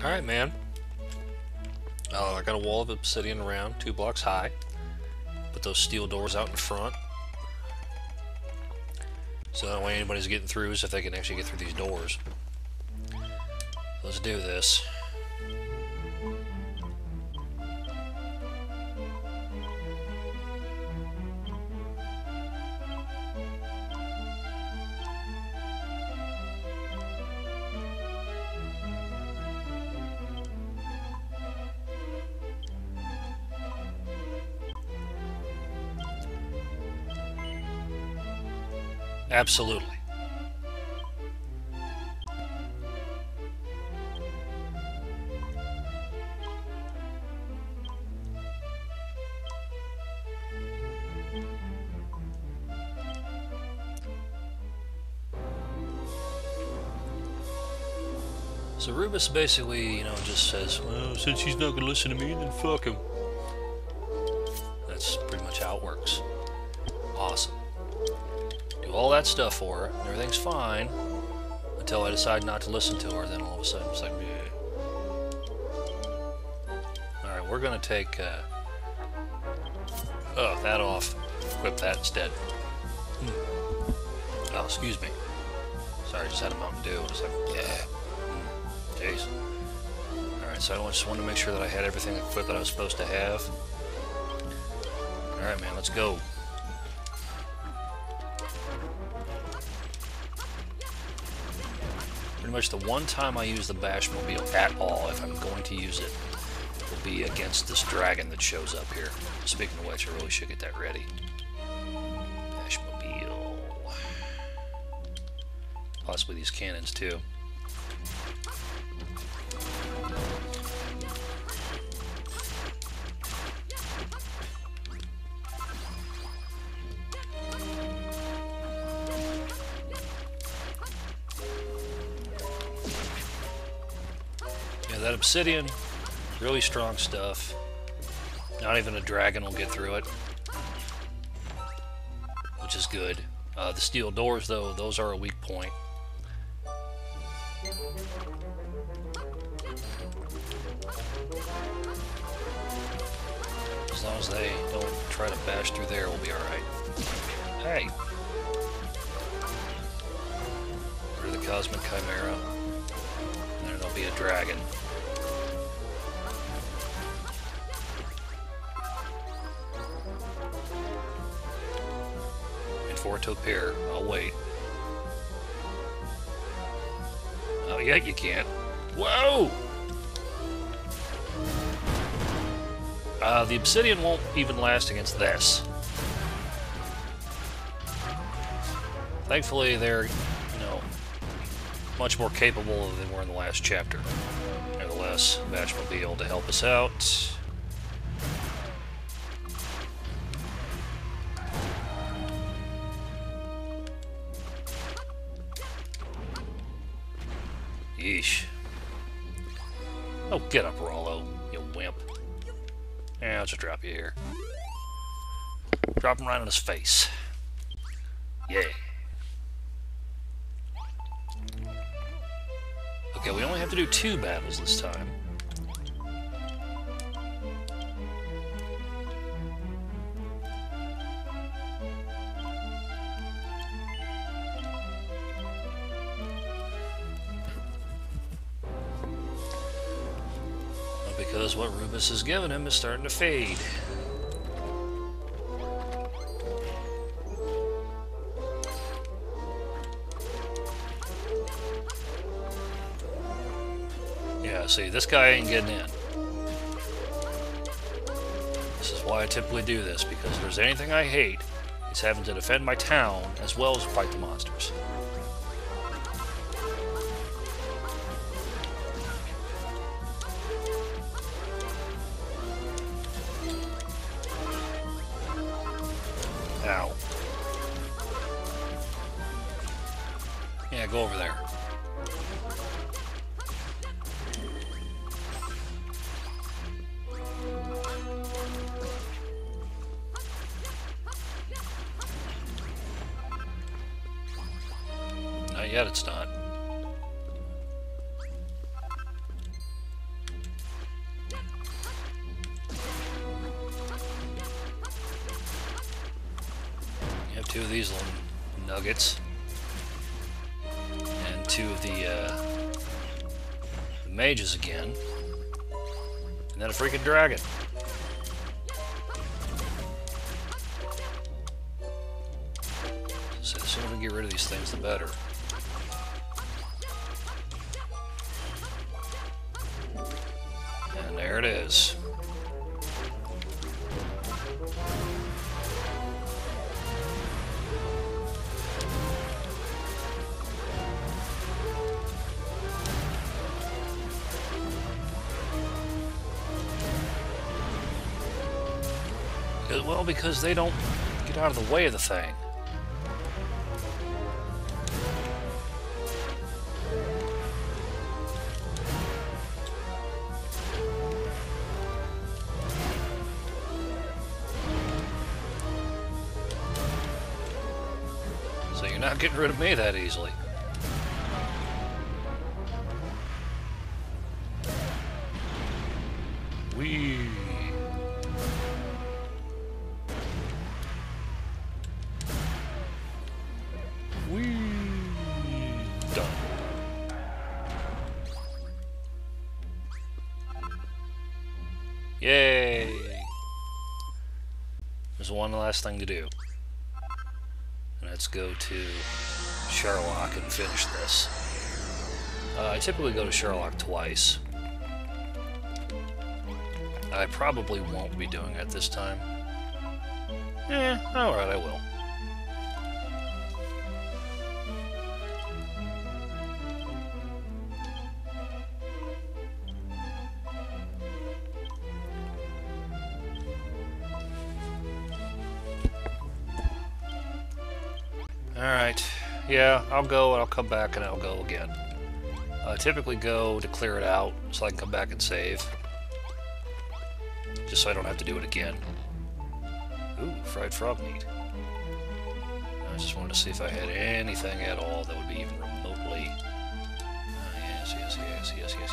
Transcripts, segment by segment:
Alright, man. I got a wall of obsidian around, 2 blocks high. Put those steel doors out in front. So that way anybody's getting through is if they can actually get through these doors. Let's do this. Absolutely. So Rubus basically, just says, well, since he's not going to listen to me, then fuck him. That's pretty much how it works. Awesome. Do all that stuff for her, and everything's fine, until I decide not to listen to her, then all of a sudden it's like, yeah. Alright, we're going to take that off. Equip that instead. Oh, excuse me. Sorry, I just had a Mountain Dew. It's like, yeah. Jeez. Alright, so I just wanted to make sure that I had everything equipped that I was supposed to have. Alright, man, let's go. Pretty much the one time I use the Bashmobile at all, if I'm going to use it, will be against this dragon that shows up here. Speaking of which, I really should get that ready. Bashmobile. Possibly these cannons, too. That obsidian, really strong stuff. Not even a dragon will get through it, which is good. The steel doors, though, those are a weak point. As long as they don't try to bash through there, we'll be alright. Hey! Rid of the Cosmic Chimera. And then there'll be a dragon. For it to appear. I'll wait. Oh, yeah, you can't. Whoa! The obsidian won't even last against this. Thankfully, they're, much more capable than they were in the last chapter. Nevertheless, Batchmobile to help us out. Yeesh. Oh, get up, Rollo, you wimp. Yeah, I'll just drop you here. Drop him right on his face. Yeah. Okay, we only have to do 2 battles this time. Because what Rubus has given him is starting to fade. Yeah, see, this guy ain't getting in. This is why I typically do this, because if there's anything I hate, it's having to defend my town as well as fight the monsters. Ow. Yeah, go over there. Not yet, it's not. these little nuggets. And 2 of the mages again. And then a freaking dragon. So the sooner we get rid of these things, the better. And there it is. Well, because they don't get out of the way of the thing. So you're not getting rid of me that easily. Whee! Done. Yay! There's one last thing to do. And let's go to Sherlock and finish this. I typically go to Sherlock twice. I probably won't be doing it this time. Alright, I will. Alright, yeah, I'll go and I'll come back and I'll go again. I typically go to clear it out so I can come back and save. Just so I don't have to do it again. Ooh, fried frog meat. I just wanted to see if I had anything at all that would be even remotely...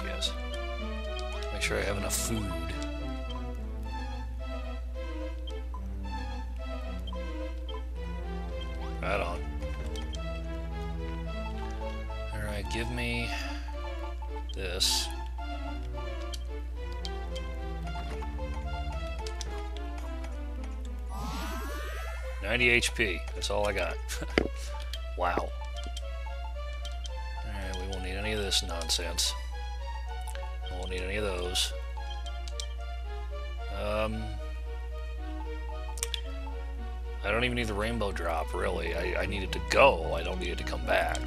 yes. Make sure I have enough food. Right on. Alright, give me this. $90 HP. That's all I got. Wow. Alright, we won't need any of this nonsense. We won't need any of those. I don't even need the rainbow drop, really. I need it to go. I don't need it to come back.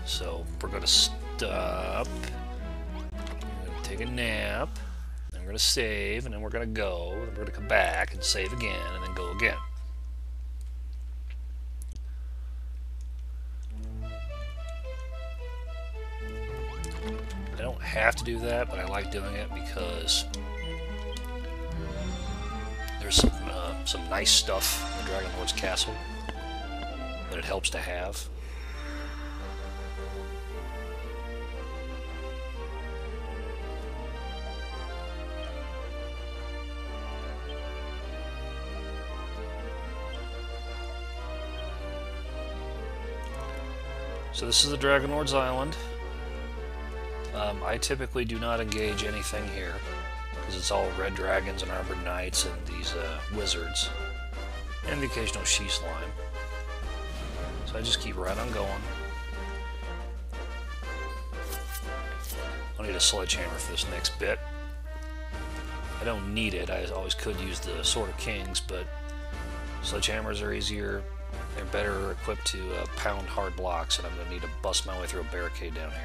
So, we're going to stop. We're going to take a nap. Then we're going to save, and then we're going to go. Then we're going to come back and save again, and then go again. I don't have to do that, but I like doing it because there's some nice stuff in the Dragonlord's castle that it helps to have. So this is the Dragonlord's Island. I typically do not engage anything here, because it's all red dragons and armored knights and these wizards, and the occasional she slime. So I just keep right on going. I'll need a sledgehammer for this next bit. I don't need it. I always could use the Sword of Kings, but sledgehammers are easier. They're better equipped to pound hard blocks, and I'm going to need to bust my way through a barricade down here.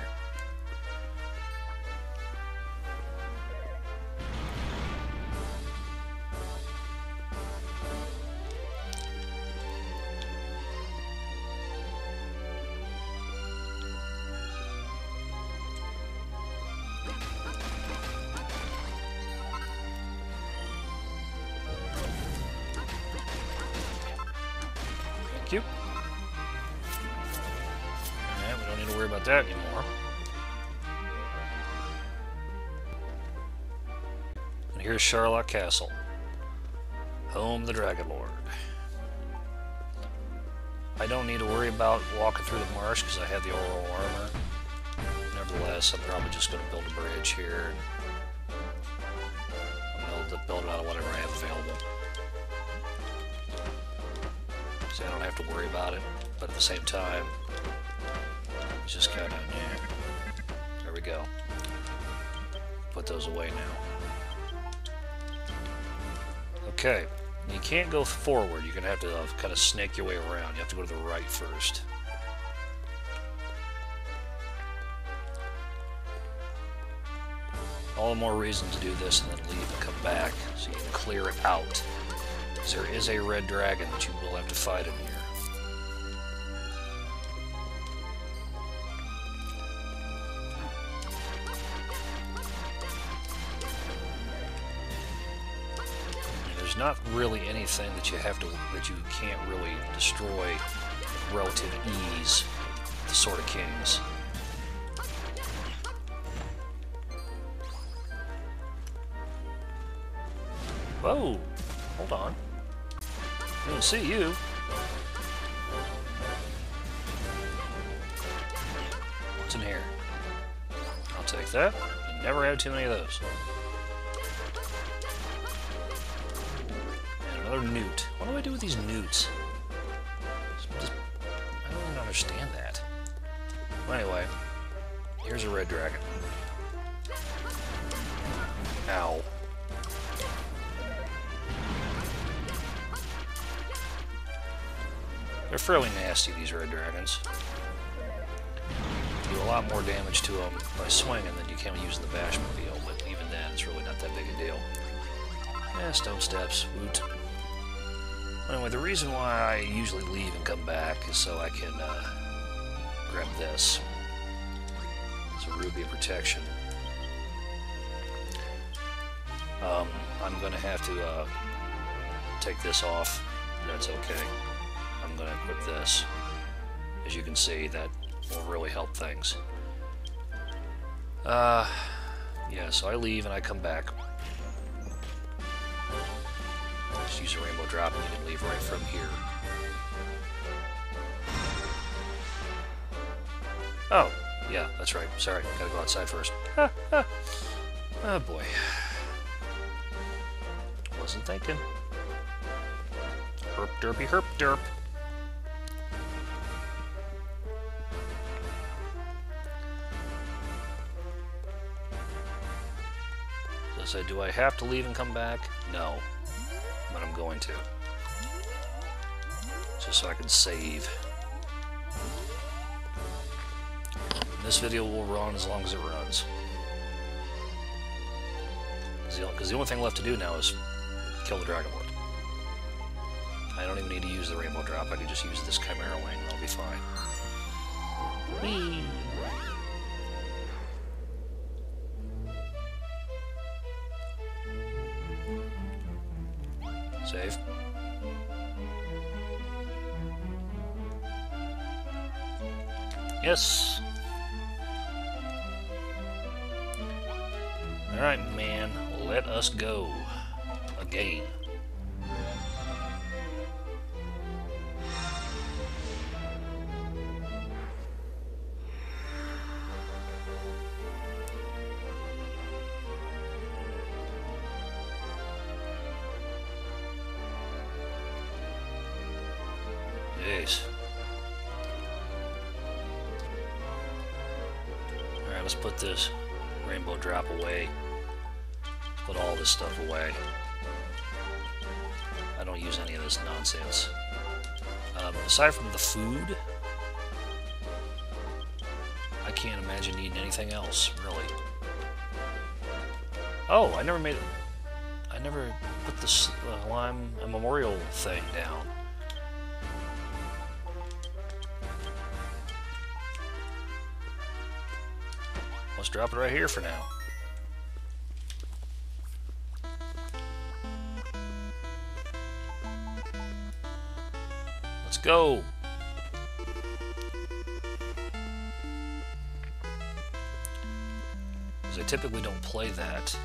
Thank you. And we don't need to worry about that anymore. And here's Sherlock Castle, home of the Dragonlord. I don't need to worry about walking through the marsh because I have the oral armor. Nevertheless, I'm probably just going to build a bridge here and build it out of whatever I have available. So I don't have to worry about it, but at the same time, it's just kind of, yeah. There we go. Put those away now. Okay, you can't go forward. You're going to have to kind of snake your way around. You have to go to the right first. All the more reason to do this and then leave and come back so you can clear it out. Because there is a red dragon that you will have to fight in here. There's not really anything that you can't really destroy with relative ease with the Sword of Kings. Whoa! Hold on. I didn't see you. What's in here? I'll take that. You never had too many of those. Another newt. What do I do with these newts? I don't even understand that. Well, anyway, here's a red dragon. Ow. They're fairly nasty, these red dragons. You do a lot more damage to them by swinging than you can using the Bashmobile, but even then, it's really not that big a deal. Yeah, stone steps, woot. Anyway, the reason why I usually leave and come back is so I can grab this. It's a ruby of protection. I'm going to have to take this off. That's okay. I'm going to equip this. As you can see, that will really help things. Yeah, so I leave and I come back. Just use a rainbow drop and you can leave right from here. Oh, yeah, that's right. Sorry, gotta go outside first. Oh boy. Wasn't thinking. Herp derpy herp derp. So do I have to leave and come back? No. But I'm going to. Just so I can save. This video will run as long as it runs. Because the only thing left to do now is kill the Dragonlord. I don't even need to use the rainbow drop. I can just use this Chimera Wing and I'll be fine. Whee! Save. Yes! Alright, man. Let us go. Again. Jeez. Alright, let's put this rainbow drop away. Put all this stuff away. I don't use any of this nonsense. Aside from the food, I can't imagine needing anything else, really. Oh, I never put this lime memorial thing down. Let's drop it right here for now. Let's go. Because I typically don't play that.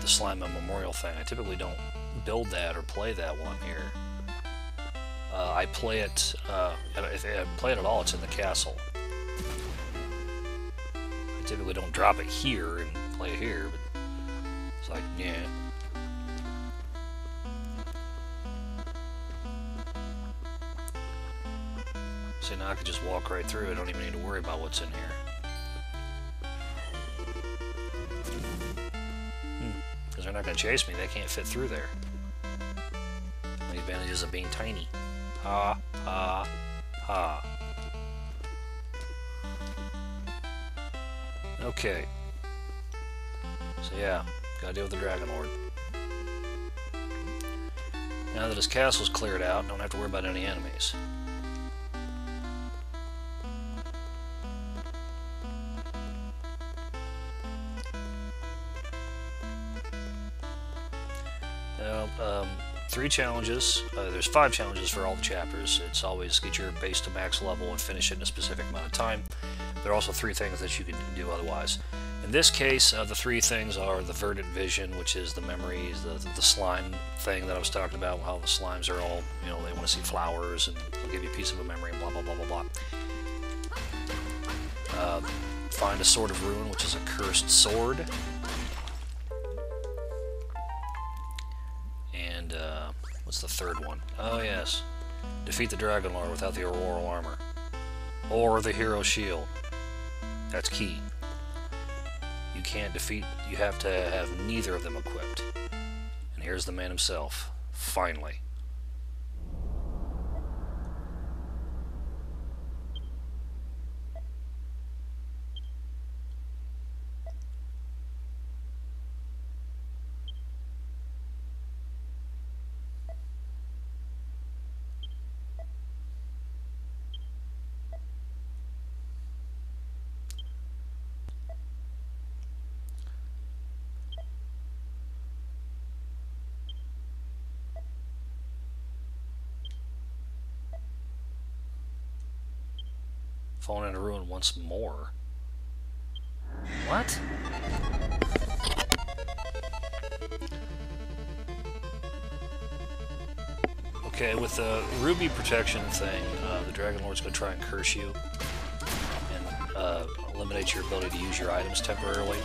The Slime Memorial thing. I typically don't build that or play that while I'm here. I play it, if I play it at all, it's in the castle. I typically don't drop it here and play it here, but it's like, yeah. See, now I can just walk right through. I don't even need to worry about what's in here. Because they're not going to chase me. They can't fit through there. The advantages of being tiny. Ha, ha, ha. Okay. So yeah, gotta deal with the Dragonlord. Now that his castle's cleared out, don't have to worry about any enemies. Now, 3 challenges. There's 5 challenges for all the chapters. It's always get your base to max level and finish it in a specific amount of time. There are also 3 things that you can do otherwise. In this case, the 3 things are the verdant vision, which is the memories, the slime thing that I was talking about, how the slimes are all, you know, they want to see flowers and they'll give you a piece of a memory and blah, blah, blah, blah, blah. Find a Sword of Ruin, which is a cursed sword. And, what's the 3rd one? Oh, yes. Defeat the Dragonlord without the Auroral Armor. Or the Hero Shield. That's key. You can't defeat, you have to have neither of them equipped. And here's the man himself, finally. Fallen into ruin once more. What? Okay, with the ruby protection thing, the Dragonlord's going to try and curse you and eliminate your ability to use your items temporarily.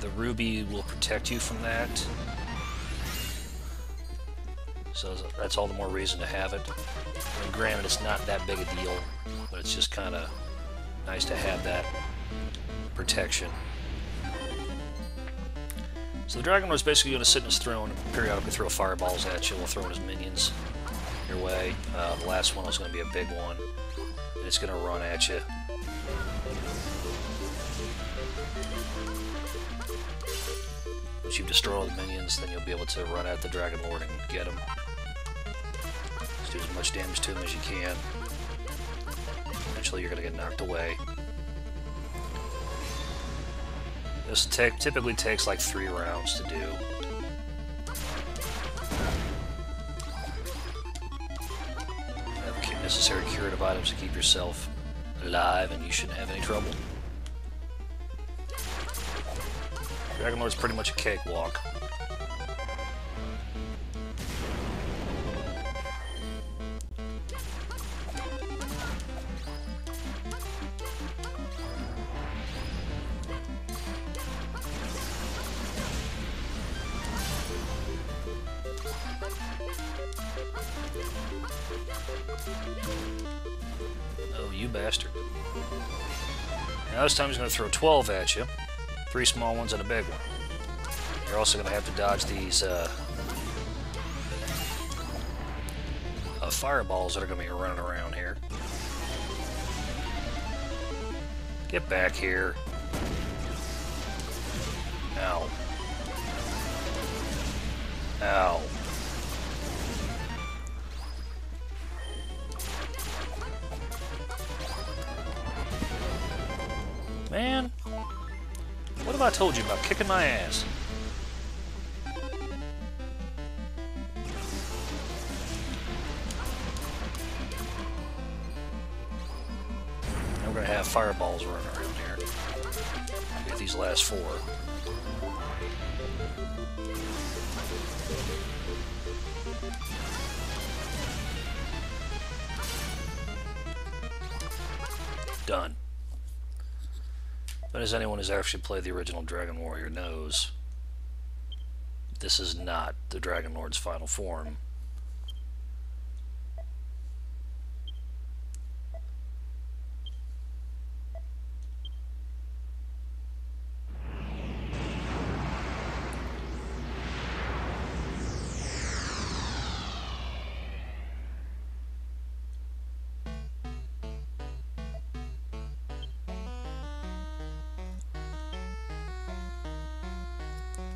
The ruby will protect you from that. So that's all the more reason to have it. I mean, granted, it's not that big a deal, but it's just kind of nice to have that protection. So the Dragonlord's basically going to sit in his throne and periodically throw fireballs at you while throwing his minions your way. The last one is going to be a big one, and it's going to run at you. Once you've destroyed all the minions, then you'll be able to run at the Dragonlord and get him. Just do as much damage to him as you can. Eventually you're going to get knocked away. This typically takes like 3 rounds to do. Have necessary curative items to keep yourself alive, and you shouldn't have any trouble. Dragonlord's pretty much a cakewalk. Oh, you bastard. Now this time he's going to throw 12 at you. 3 small ones and a big one. You're also going to have to dodge these fireballs that are going to be running around here. Get back here. Ow. Ow. Man, what have I told you about kicking my ass? Now we're going to have fireballs running around here. Get these last 4. Done. But as anyone who's actually played the original Dragon Warrior knows, this is not the Dragonlord's final form.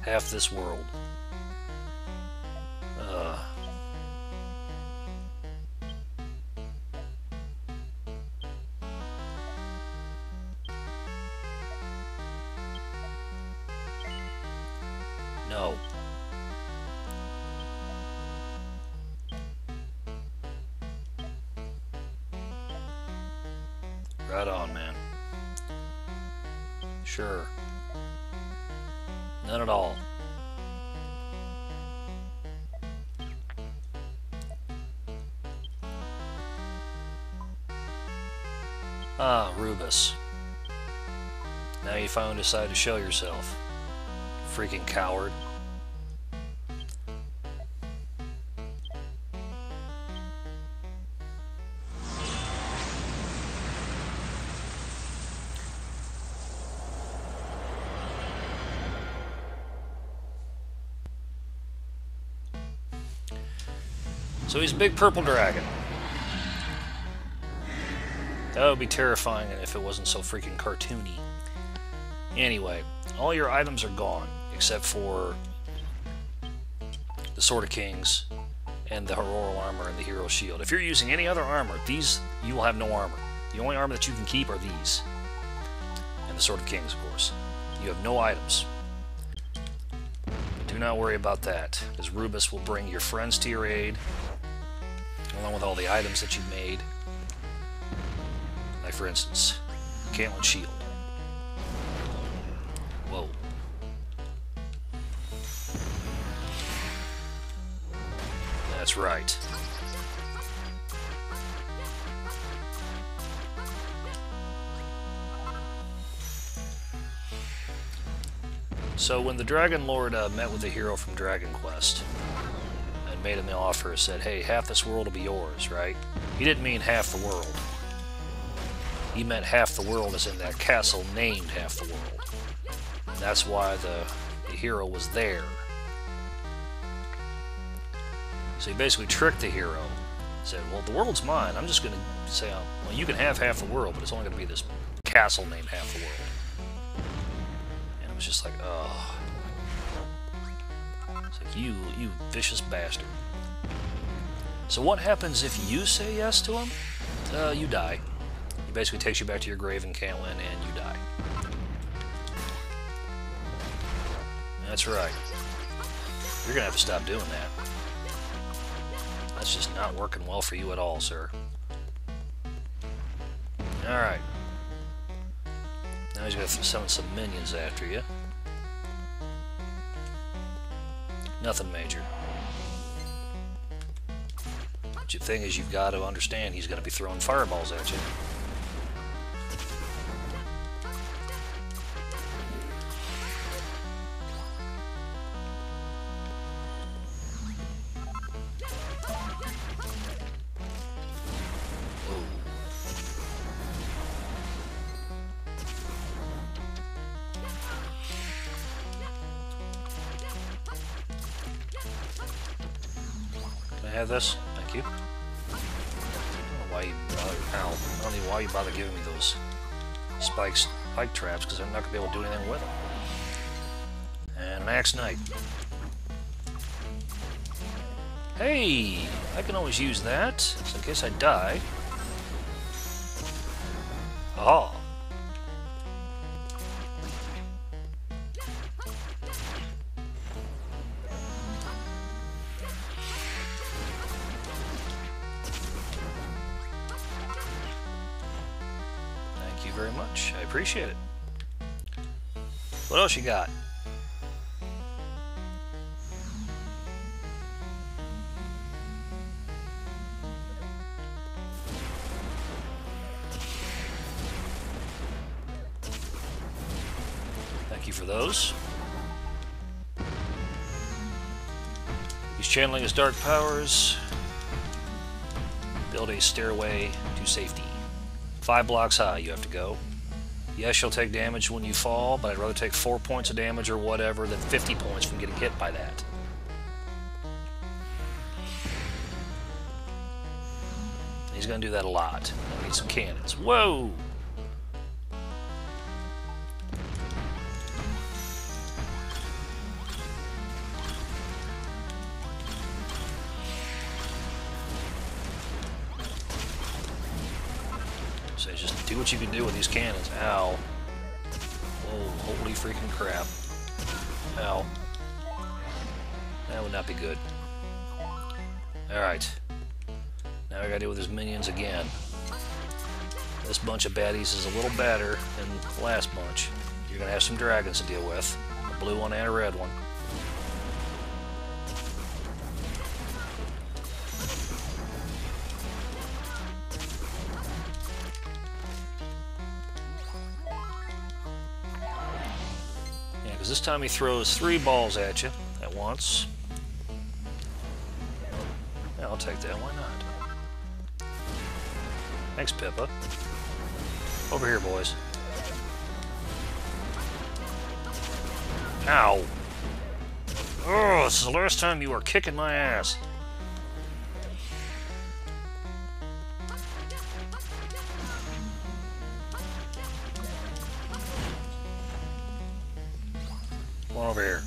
Half this world. No. Right on, man. Sure. None at all. Ah, Rubus. Now you finally decide to show yourself. Freaking coward. So he's a big purple dragon. That would be terrifying if it wasn't so freaking cartoony. Anyway, all your items are gone, except for the Sword of Kings and the Heroic Armor and the Hero Shield. If you're using any other armor, these, you will have no armor. The only armor that you can keep are these. And the Sword of Kings, of course. You have no items. Do not worry about that, because Rubus will bring your friends to your aid, along with all the items that you've made. Like, for instance, Caitlyn's shield. Whoa. That's right. So when the Dragonlord met with the hero from Dragon Quest and made him the offer, said, hey, half this world will be yours, right? He didn't mean half the world. He meant half the world as in that castle named half the world. And that's why the hero was there. So he basically tricked the hero. Said, well, the world's mine. I'm just going to say, well, you can have half the world, but it's only going to be this castle named half the world. And it was just like, oh. It's like, you vicious bastard. So what happens if you say yes to him? You die. He basically takes you back to your grave in Caitlyn, and you die. That's right. You're going to have to stop doing that. That's just not working well for you at all, sir. Alright. Now he's going to summon some minions after you. Nothing major. But the thing is, you've got to understand he's going to be throwing fireballs at you. Have this? Thank you. I don't know why you bother. Ow. I don't know why you bother giving me those spike traps, because I'm not going to be able to do anything with them. And Max Knight. Hey! I can always use that, so in case I die. Oh. Very much. I appreciate it. What else you got? for those. He's channeling his dark powers. Build a stairway to safety. 5 blocks high you have to go. Yes, you'll take damage when you fall, but I'd rather take 4 points of damage or whatever than 50 points from getting hit by that. He's going to do that a lot. I need some cannons. Whoa! So just do what you can do with these cannons. Ow. Whoa, holy freaking crap. Ow. That would not be good. Alright. Now I gotta deal with his minions again. This bunch of baddies is a little better than the last bunch. You're gonna have some dragons to deal with. A blue one and a red one. Yeah, because this time he throws 3 balls at you at once. Yeah, I'll take that. Why not? Thanks, Pippa. Over here, boys. Ow! Oh, this is the last time you are kicking my ass. Come on over here.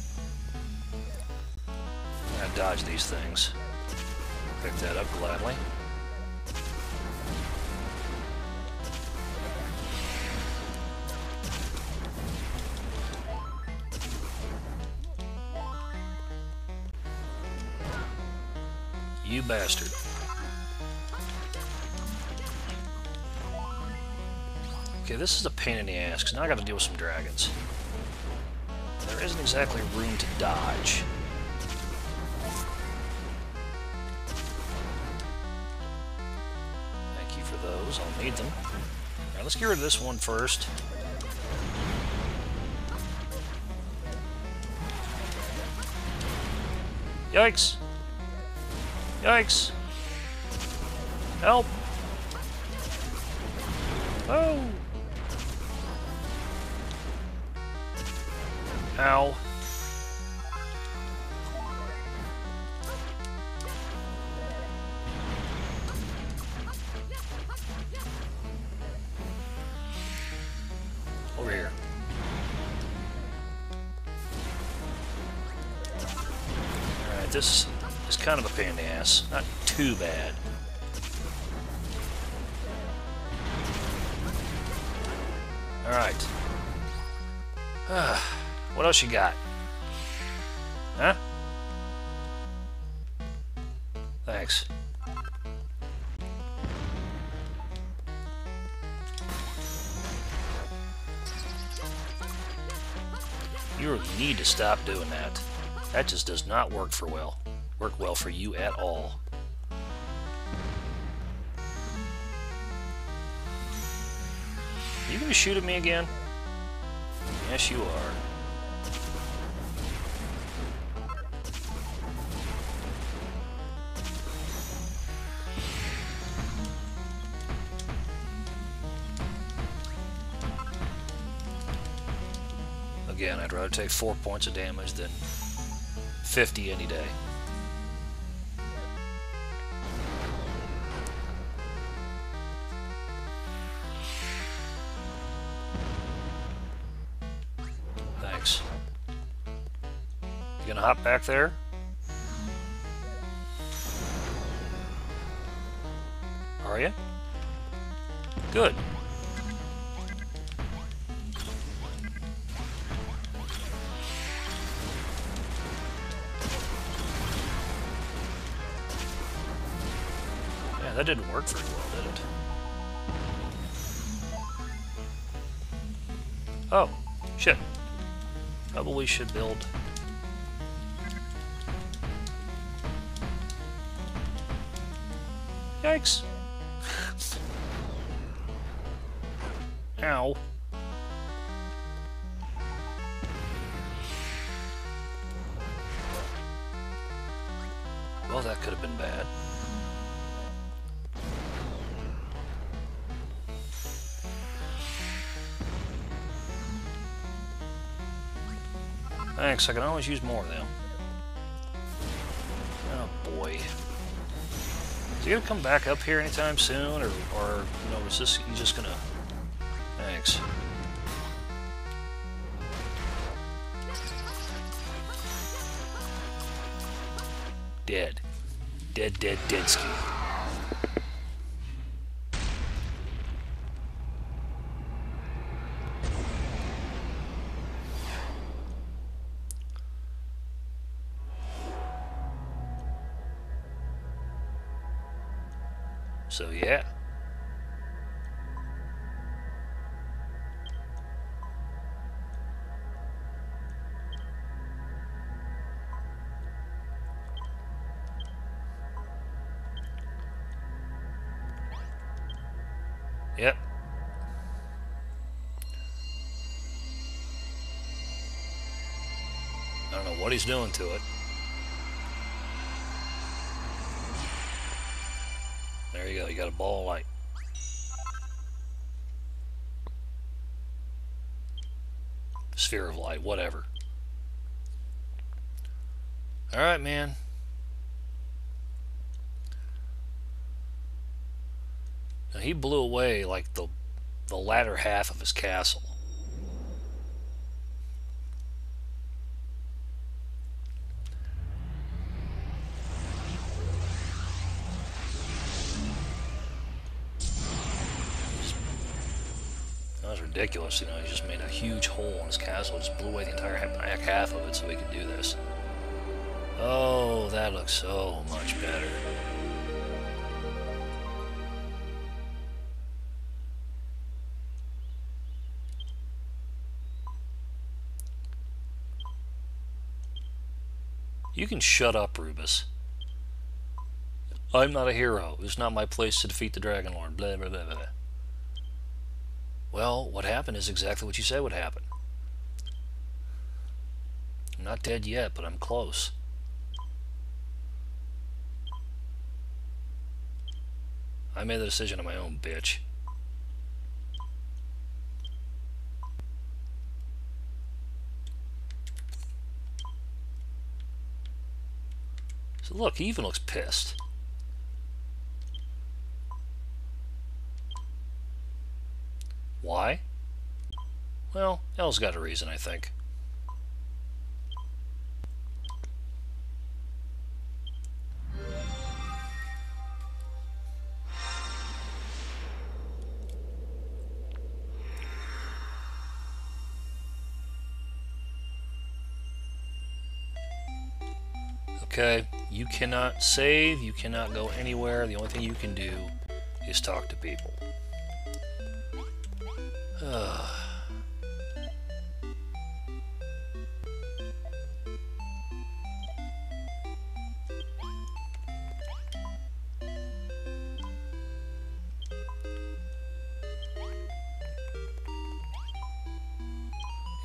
I'm gonna dodge these things. Pick that up gladly. You bastard. Okay, this is a pain in the ass, because now I gotta deal with some dragons. There isn't exactly room to dodge. Thank you for those, I'll need them. Alright, let's get rid of this one first. Yikes! Yikes! Help! Oh! Ow. Over here. Alright, this is kind of a pain in the ass. Not too bad. Alright. What else you got? Huh? Thanks. You need to stop doing that. That just does not work well for you at all. Are you gonna shoot at me again? Yes, you are. Again, I'd rather take 4 points of damage than 50 any day. Thanks. You gonna hop back there? Are you? Good. Yeah, that didn't work very well, did it? Oh, shit. Probably should build... Yikes! Ow. could have been bad. Thanks, I can always use more of them. Oh boy. Is he gonna come back up here anytime soon, or you know, is this, he's just gonna... Thanks. Dead. Dead ski. So yeah. Yep. I don't know what he's doing to it. There you go, you got a ball of light. Sphere of light, whatever. Alright, man. Now, he blew away like the latter half of his castle. That was ridiculous, you know, he just made a huge hole in his castle, just blew away the entire back half of it so he could do this. Oh, that looks so much better. You can shut up, Rubus. I'm not a hero. It's not my place to defeat the Dragonlord. Blah, blah, blah, blah. Well, what happened is exactly what you said would happen. I'm not dead yet, but I'm close. I made the decision on my own, bitch. So look, he even looks pissed. Why? Well, Elle's got a reason, I think. Okay, you cannot save, you cannot go anywhere. The only thing you can do is talk to people.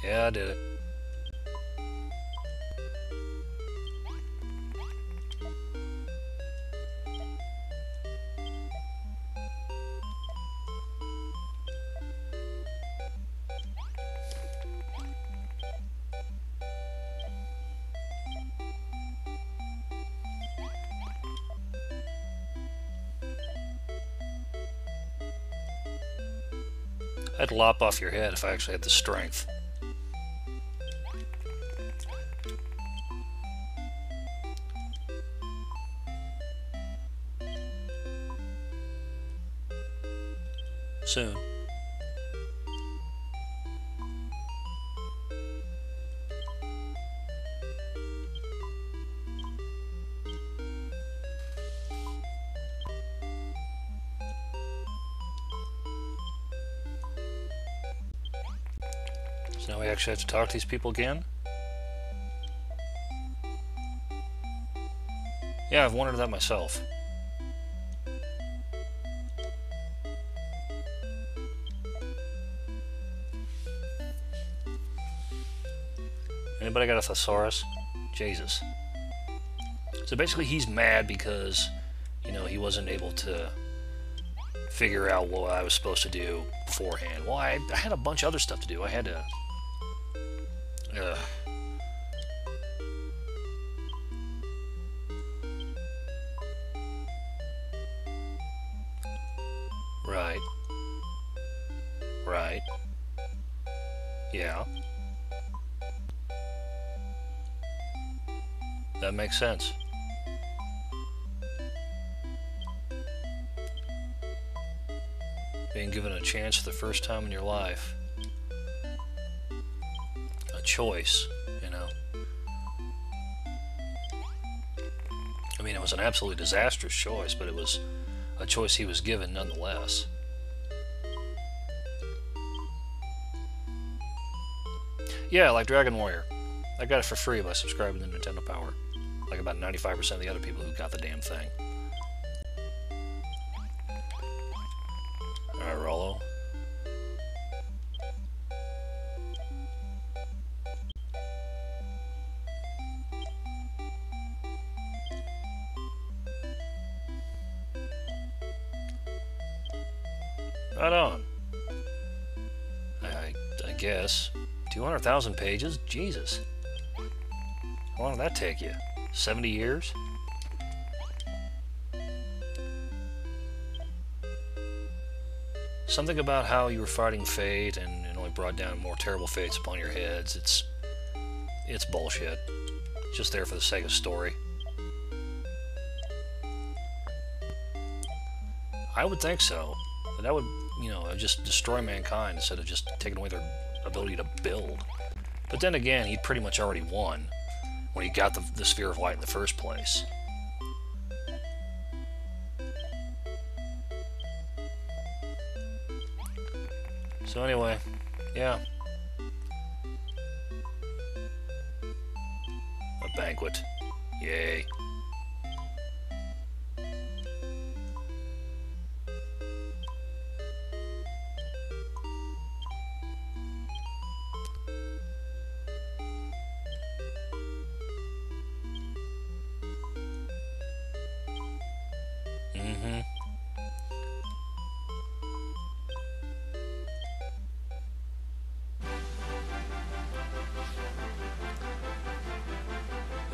Yeah, I did it. I'd lop off your head if I actually had the strength. Soon. So now we actually have to talk to these people again? Yeah, I've wondered that myself. Anybody got a thesaurus? Jesus. It's So basically he's mad because, you know, he wasn't able to figure out what I was supposed to do beforehand. Well, I had a bunch of other stuff to do. I had to... Right. Right. Yeah. That makes sense. Being given a chance for the first time in your life. A choice, you know. I mean, it was an absolutely disastrous choice, but it was a choice he was given nonetheless. Yeah, like Dragon Warrior. I got it for free by subscribing to Nintendo Power. Like about 95% of the other people who got the damn thing. Alright, Rollo. Right on. I guess. 200,000 pages? Jesus. How long did that take you? 70 years? Something about how you were fighting fate and it only brought down more terrible fates upon your heads. It's bullshit. Just there for the sake of story. I would think so. But that would, you know, just destroy mankind instead of just taking away their ability to build. But then again, he'd pretty much already won when he got the Sphere of Light in the first place. So anyway, yeah. A banquet. Yay.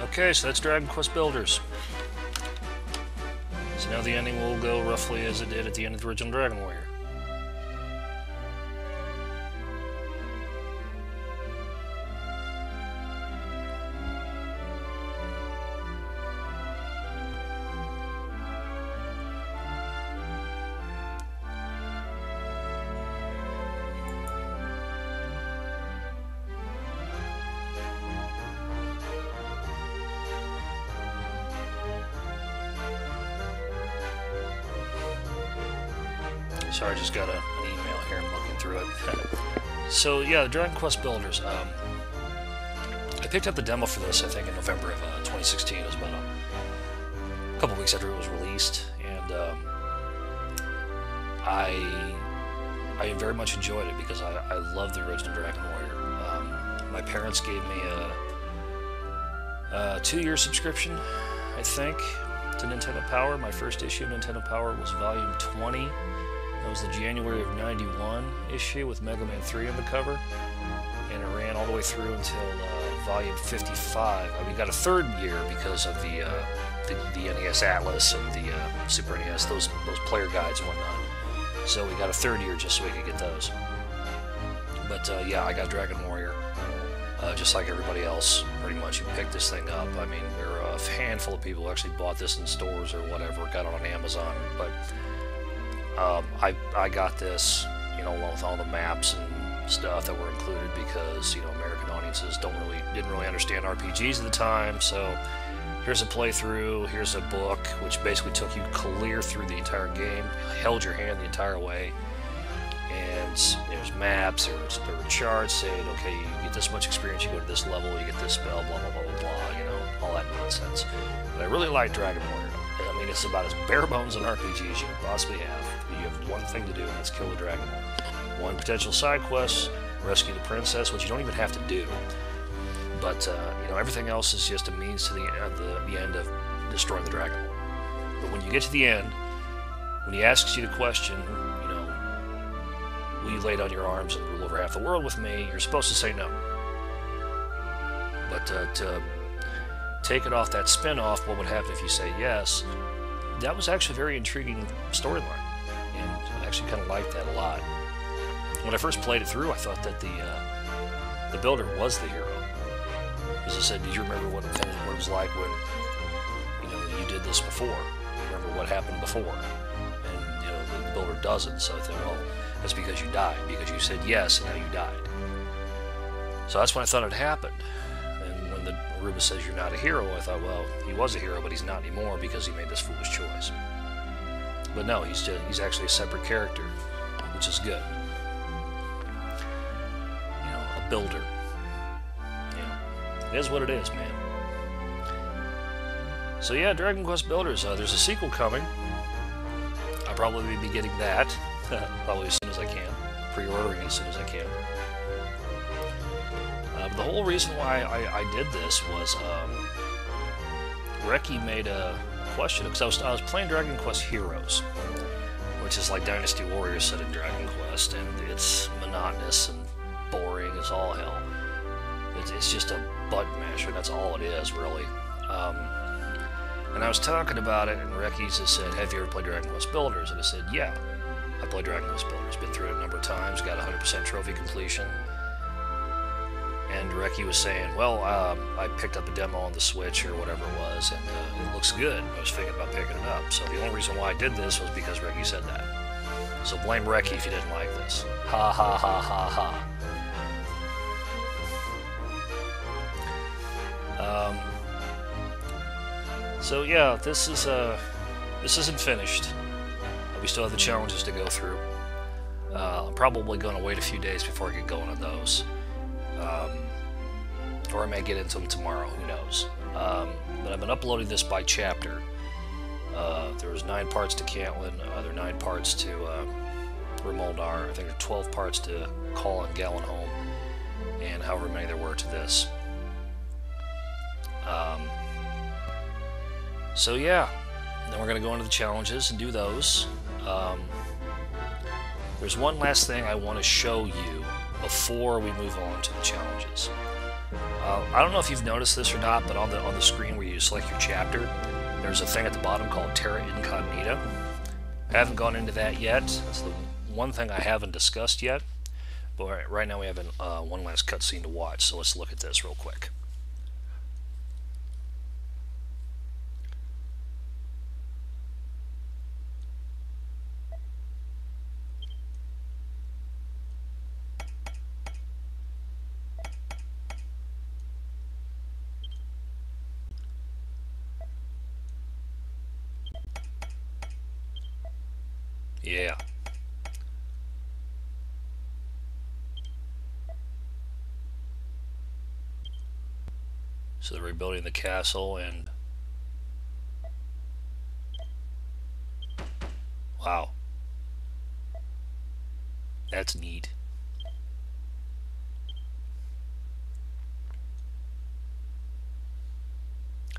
Okay, so that's Dragon Quest Builders. So now the ending will go roughly as it did at the end of the original Dragon Warrior. Sorry, I just got an email here. I'm looking through it. So, yeah, the Dragon Quest Builders. I picked up the demo for this, I think, in November of 2016. It was about a couple weeks after it was released. And I very much enjoyed it because I love the original Dragon Warrior. My parents gave me a 2-year subscription, I think, to Nintendo Power. My first issue of Nintendo Power was Volume 20. That was the January of '91 issue with Mega Man 3 on the cover, and it ran all the way through until Volume 55. We got a third year because of the NES Atlas and the Super NES, those player guides and whatnot. So we got a third year just so we could get those. But yeah, I got Dragon Warrior, just like everybody else, pretty much, who picked this thing up. I mean, there were a handful of people who actually bought this in stores or whatever, got it on Amazon, but I got this, you know, along with all the maps and stuff that were included because, you know, American audiences didn't really understand RPGs at the time. So here's a playthrough, here's a book, which basically took you clear through the entire game, held your hand the entire way, and there's maps, there were charts saying, okay, you get this much experience, you go to this level, you get this spell, blah blah blah blah blah, you know, all that nonsense. But I really like Dragon Warrior. I mean, it's about as bare bones an RPG as you could possibly have. You have one thing to do, and that's kill the dragon. One potential side quest, rescue the princess, which you don't even have to do. But, you know, everything else is just a means to the end of destroying the Dragonlord. But when you get to the end, when he asks you the question, you know, will you lay down your arms and rule over half the world with me, you're supposed to say no. But to take it off that spin-off, what would happen if you say yes, that was actually a very intriguing storyline, and I actually kind of liked that a lot. When I first played it through, I thought that the builder was the hero. As I said, did you remember what it was like when, you know, you did this before? Remember what happened before? And, you know, the builder doesn't, so I thought, well, that's because you died, because you said yes, and now you died. So that's when I thought it happened. And when the Aruba says you're not a hero, I thought, well, he was a hero, but he's not anymore because he made this foolish choice. But no, he's actually a separate character, which is good. You know, a builder. It is what it is, man. So yeah, Dragon Quest Builders, there's a sequel coming. I'll probably be getting that, probably as soon as I can. Pre-ordering it as soon as I can. But the whole reason why I did this was, Reki made a question, because I was playing Dragon Quest Heroes, which is like Dynasty Warriors set in Dragon Quest, and it's monotonous and boring as all hell. It's just a button masher, that's all it is, really. And I was talking about it, and Reki just said, have you ever played Dragon Quest Builders? And I said, yeah, I played Dragon Quest Builders. Been through it a number of times, got 100% trophy completion. And Reki was saying, well, I picked up a demo on the Switch or whatever it was, and it looks good. I was thinking about picking it up. So the only reason why I did this was because Reki said that. So blame Reki if you didn't like this. Ha ha ha ha ha. So yeah, this isn't finished. We still have the challenges to go through. I'm probably going to wait a few days before I get going on those, or I may get into them tomorrow. Who knows? But I've been uploading this by chapter. There was 9 parts to Caitlin, there are 9 parts to Remoldar. I think there are 12 parts to Call and Gallenholm, and however many there were to this. So yeah, then we're going to go into the challenges and do those. There's one last thing I want to show you before we move on to the challenges. I don't know if you've noticed this or not, but on the screen where you select your chapter, there's a thing at the bottom called Terra Incognita. I haven't gone into that yet. It's the one thing I haven't discussed yet. But right now we have one last cutscene to watch, so let's look at this real quick. Yeah. So they're rebuilding the castle, and wow, that's neat.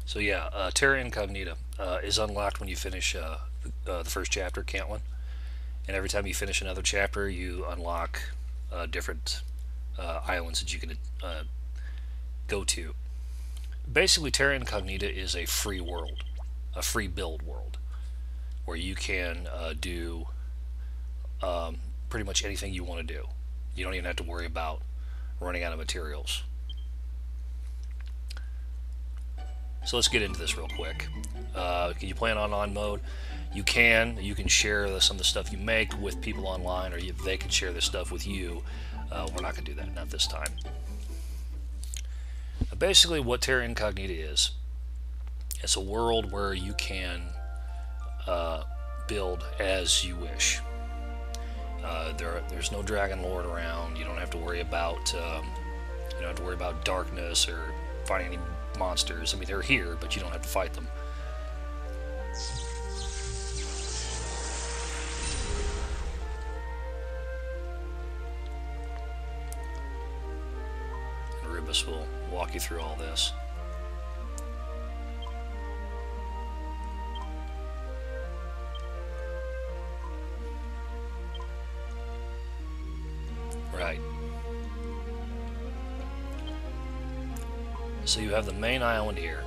So yeah, Terra Incognita is unlocked when you finish the first chapter, Caitlin. And every time you finish another chapter, you unlock different islands that you can go to. Basically, Terra Incognita is a free world, a free build world, where you can do pretty much anything you want to do. You don't even have to worry about running out of materials. So let's get into this real quick. Can you play it on mode? You can share some of the stuff you make with people online, or they can share this stuff with you. We're not going to do that, not this time. Basically, what Terra Incognita is, it's a world where you can build as you wish. There's no Dragonlord around. You don't have to worry about darkness or fighting any monsters. I mean, they're here, but you don't have to fight them. And Rubus will walk you through all this. Right. So you have the main island here.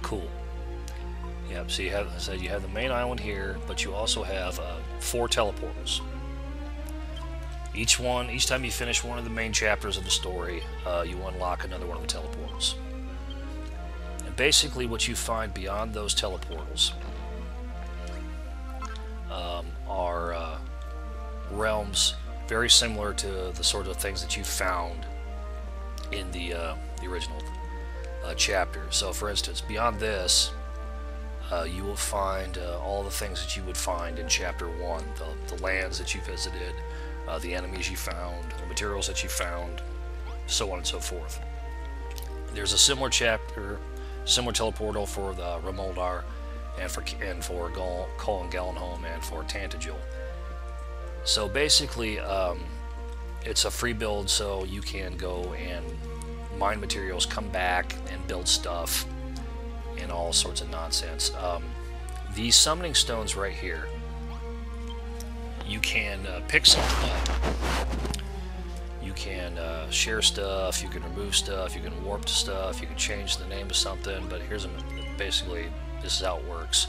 Cool. Yep, so you have the main island here, but you also have 4 teleportals. Each time you finish one of the main chapters of the story, you unlock another one of the teleportals. And basically what you find beyond those teleportals are realms very similar to the sort of things that you found in the original chapter. So for instance, beyond this, you will find all the things that you would find in Chapter 1, the lands that you visited, the enemies you found, the materials that you found, so on and so forth. There's a similar teleportal for the Remoldar, and for Col and Gallenholm, and for Tantegel. So basically, it's a free build, so you can go and mine materials, come back and build stuff, and all sorts of nonsense. These summoning stones right here, you can pick something up. You can share stuff, you can remove stuff, you can warp to stuff, you can change the name of something, but basically, this is how it works.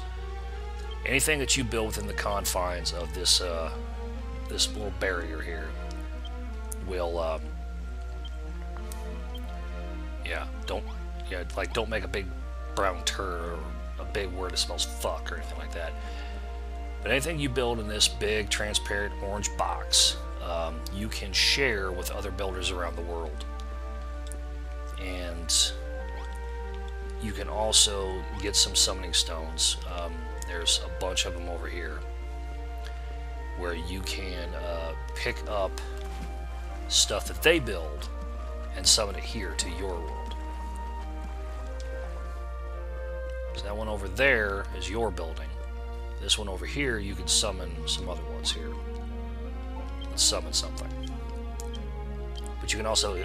Anything that you build within the confines of this little barrier here will, don't make a big brown turd or a big word that smells fuck or anything like that. But anything you build in this big transparent orange box, you can share with other builders around the world. And you can also get some summoning stones. There's a bunch of them over here where you can pick up stuff that they build and summon it here to your world. So that one over there is your building. This one over here, you can summon some other ones here. Let's summon something. But you can also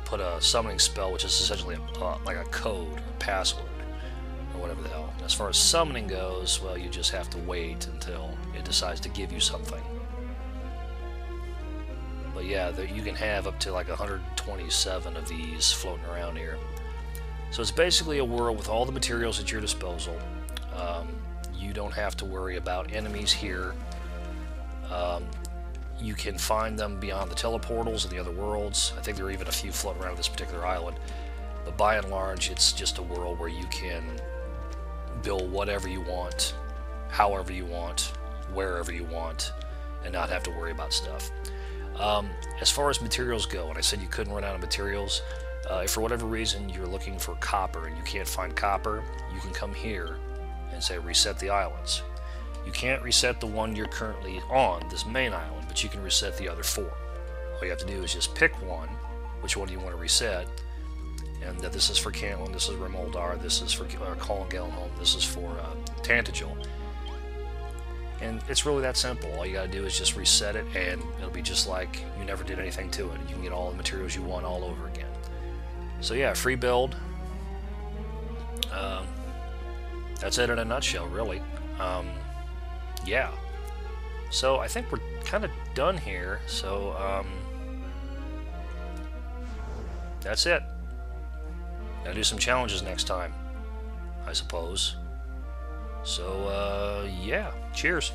put a summoning spell, which is essentially like a code or password or whatever the hell. And as far as summoning goes, well, you just have to wait until it decides to give you something. But yeah, you can have up to like 127 of these floating around here. So it's basically a world with all the materials at your disposal. You don't have to worry about enemies here. You can find them beyond the teleportals and the other worlds. I think there are even a few floating around this particular island. But by and large, it's just a world where you can build whatever you want, however you want, wherever you want, and not have to worry about stuff. As far as materials go, and I said you couldn't run out of materials, if for whatever reason you're looking for copper and you can't find copper, you can come here and say reset the islands. You can't reset the one you're currently on, this main island, but you can reset the other 4. All you have to do is just pick one, which one do you want to reset, and this is for Cantlin, this is Remoldar, this is for Col and Gallenholm, this is for Tantegel. And it's really that simple. All you gotta do is just reset it, and it'll be just like you never did anything to it. You can get all the materials you want all over again. So yeah, free build. That's it in a nutshell, really. Yeah. So I think we're kind of done here. So that's it. Gotta do some challenges next time, I suppose. So yeah, cheers.